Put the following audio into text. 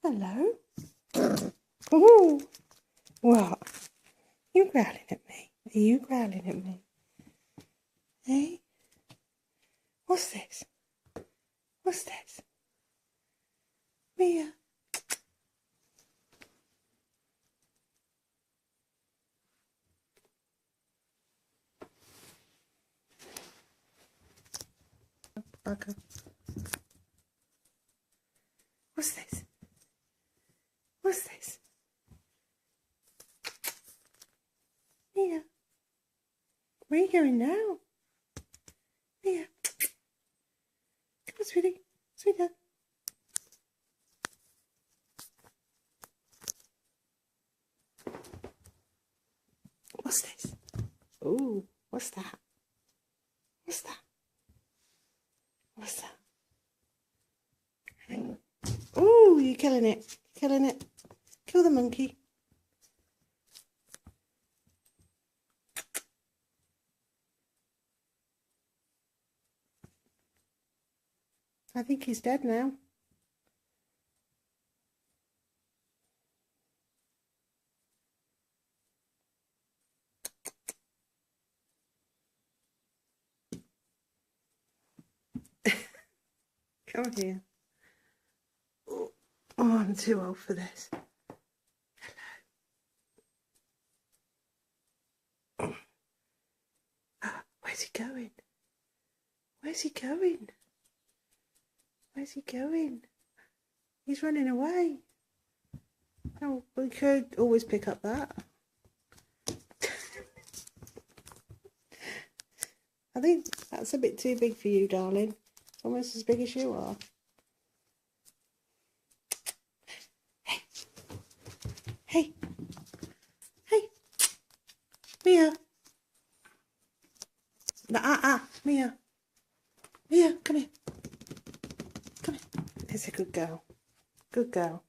Hello. Ooh. What? You growling at me? Are you growling at me? Hey? What's this? What's this? Mia? Bugger. What's this? What's this? Mia? Where are you going now? Mia? Come on, sweetie. Sweetheart. What's this? Ooh, what's that? What's that? What's that? Ooh, you're killing it. Killing it. Kill the monkey. I think he's dead now. Come here. Oh, I'm too old for this. Hello. Where's he going? Where's he going? Where's he going? He's running away. Oh, we could always pick up that. I think that's a bit too big for you, darling. Almost as big as you are. Hey. Hey. Hey. Mia. Mia. Mia, come here. Come here. It's a good girl. Good girl.